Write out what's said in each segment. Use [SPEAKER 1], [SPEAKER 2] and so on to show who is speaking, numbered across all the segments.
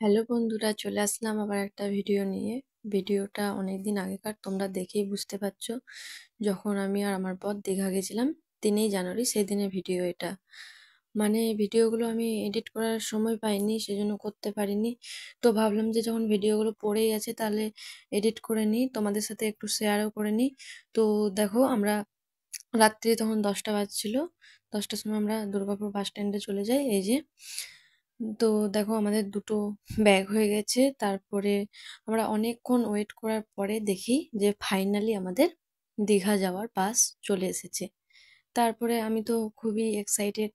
[SPEAKER 1] Hello বন্ধুরা, চলে আসলাম আবার একটা ভিডিও নিয়ে। ভিডিওটা অনেকদিন আগেকার, তোমরা দেখেই বুঝতে পারছো। যখন আমি আর আমার বর দীঘা গেছিলাম 3ই জানুয়ারি, সেই দিনের ভিডিও এটা। মানে ভিডিওগুলো আমি এডিট করার সময় পাইনি, সেজন্য করতে পারিনি। তো ভাবলাম যে যখন ভিডিওগুলো পড়েই আছে তাহলে এডিট করে নিই, তোমাদের সাথে একটু শেয়ারও করে নিই। তো দেখো, আমরা রাত্রি তখন 10টা বাজছিল। 10টার সময় আমরা দুর্গাপুর বাস স্ট্যান্ডে চলে যাই। এই যে, তো দেখো আমাদের দুটো ব্যাগ হয়ে গেছে। তারপরে আমরা অনেকক্ষণ ওয়েট করার পরে দেখি যে ফাইনালি আমাদের দীঘা যাওয়ার বাস চলে এসেছে। তারপরে আমি তো খুবই এক্সাইটেড,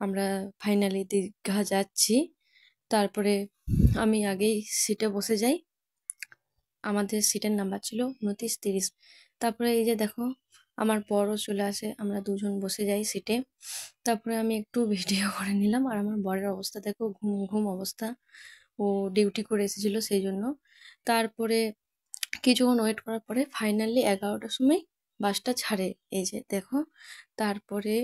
[SPEAKER 1] আমরা ফাইনালি দীঘা যাচ্ছি। তারপরে আমি আগেই সিটে বসে যাই, আমাদের সিটের নাম্বার ছিল 29-30। তারপরে এই যে দেখো, আমার বরও চলে আসে, আমরা দুজন বসে যাই সিটে। তারপরে আমি একটু ভিডিও করে নিলাম। আর আমার বরের অবস্থা দেখো, ঘুম ঘুম অবস্থা। ও ডিউটি করে এসেছিল সেই জন্য। তারপরে কিছুক্ষণ ওয়েট করার পরে ফাইনালি 11টার সময় বাসটা ছাড়ে। এই যে দেখো, তারপরে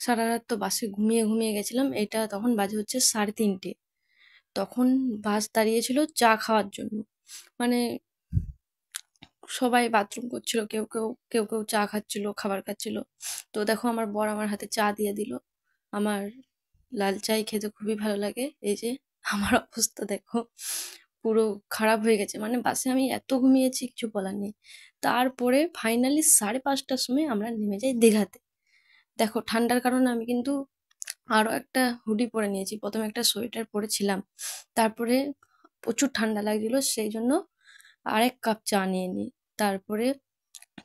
[SPEAKER 1] সারা রাত তো বাসে ঘুমিয়ে ঘুমিয়ে গেছিলাম। এটা তখন বাজে হচ্ছে 3:30। তখন বাস দাঁড়িয়েছিল চা খাওয়ার জন্য। মানে সবাই বাথরুম করছিল, কেউ কেউ কেউ কেউ চা খাচ্ছিল, খাবার খাচ্ছিল। তো দেখো, আমার বর আমার হাতে চা দিয়ে দিল। আমার লাল চাই খেতে খুবই ভালো লাগে। এই যে আমার অবস্থা দেখো, পুরো খারাপ হয়ে গেছে। মানে বাসে আমি এত ঘুমিয়েছি, কিছু বলার নেই। তারপরে ফাইনালি 5:30টার সময় আমরা নেমে যাই দীঘাতে। দেখো, ঠান্ডার কারণে আমি কিন্তু আরো একটা হুডি পরে নিয়েছি, প্রথমে একটা সোয়েটার পরেছিলাম। তারপরে প্রচুর ঠান্ডা লাগছিল, সেই জন্য আরেক কাপ চা নিয়ে নিই। তারপরে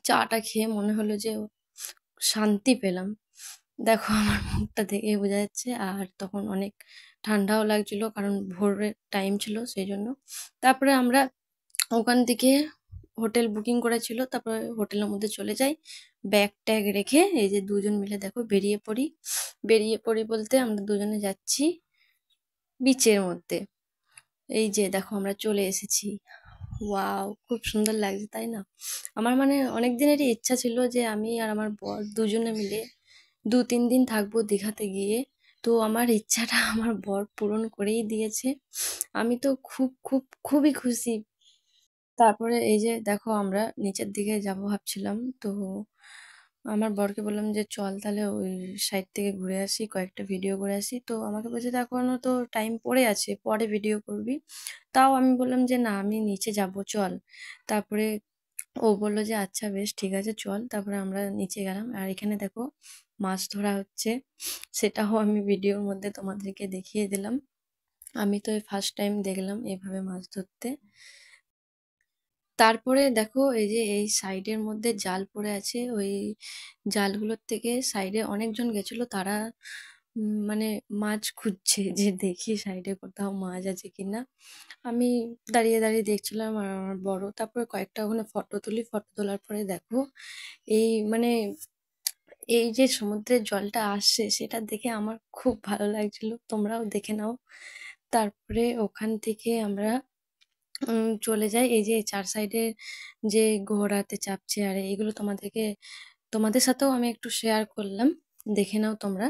[SPEAKER 1] চাটা খেয়ে মনে হলো যে শান্তি পেলাম। দেখো, আমার মুখটা দেখে বোঝা যাচ্ছে। আর তখন অনেক ঠান্ডাও লাগছিল, কারণ ভোরের টাইম ছিল সেই জন্য। তারপরে আমরা ওখান থেকে হোটেল বুকিং করেছিল, তারপরে হোটেলের মধ্যে চলে যাই। ব্যাগ ট্যাগ রেখে এই যে দুজন মিলে দেখো বেরিয়ে পড়ি। বেরিয়ে পড়ি বলতে আমরা দুজনে যাচ্ছি বিচের মধ্যে। এই যে দেখো, আমরা চলে এসেছি। ওয়াও, খুব সুন্দর লাগছে তাই না? আমার মানে অনেক দিনেরই ইচ্ছা ছিল যে আমি আর আমার বর দুজনে মিলে 2-3 দিন থাকবো দীঘাতে গিয়ে। তো আমার ইচ্ছাটা আমার বর পূরণ করেই দিয়েছে। আমি তো খুব খুব খুবই খুশি। তারপরে এই যে দেখো, আমরা নিচের দিকে যাব ভাবছিলাম। তো আমার বরকে বললাম যে চল তাহলে ওই সাইড থেকে ঘুরে আসি, কয়েকটা ভিডিও করে আসি। তো আমাকে বলছে যে এখনো তো টাইম পড়ে আছে, পরে ভিডিও করবি। তাও আমি বললাম যে না, আমি নিচে যাব, চল। তারপরে ও বললো যে আচ্ছা বেশ ঠিক আছে চল। তারপরে আমরা নিচে গেলাম। আর এখানে দেখো, মাছ ধরা হচ্ছে। সেটাও আমি ভিডিওর মধ্যে তোমাদেরকে দেখিয়ে দিলাম। আমি তো ফার্স্ট টাইম দেখলাম এভাবে মাছ ধরতে। তারপরে দেখো, এই যে এই সাইডের মধ্যে জাল পড়ে আছে, ওই জালগুলোর থেকে সাইডে অনেকজন গেছিল, তারা মানে মাছ খুঁজছে যে দেখি সাইডে কোথাও মাছ আছে কিনা। আমি দাঁড়িয়ে দাঁড়িয়ে দেখছিলাম আর আমার বড়। তারপরে কয়েকটা ওখানে ফটো তুলি। ফটো তোলার পরে দেখো, এই মানে এই যে সমুদ্রের জলটা আসছে সেটা দেখে আমার খুব ভালো লাগছিল, তোমরাও দেখে নাও। তারপরে ওখান থেকে আমরা চলে যাই। এই যে চার সাইডে যে ঘোড়াতে চাপছে, আর এইগুলো তোমাদের সাথেও আমি একটু শেয়ার করলাম, দেখে নাও তোমরা।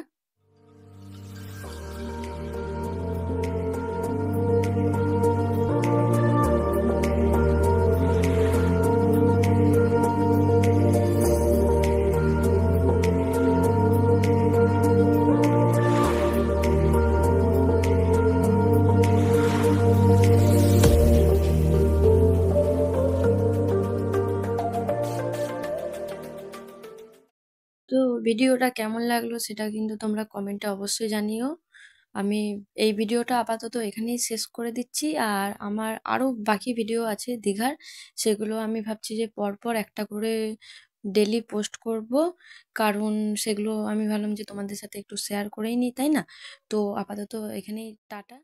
[SPEAKER 1] তো ভিডিওটা কেমন লাগলো সেটা কিন্তু তোমরা কমেন্টে অবশ্যই জানিও। আমি এই ভিডিওটা আপাতত এখানেই শেষ করে দিচ্ছি। আর আমার আরো বাকি ভিডিও আছে দীঘার, সেগুলো আমি ভাবছি যে পরপর একটা করে ডেলি পোস্ট করব। কারণ সেগুলো আমি ভাবলাম যে তোমাদের সাথে একটু শেয়ার করেই নিই, তাই না? তো আপাতত এখানেই টাটা।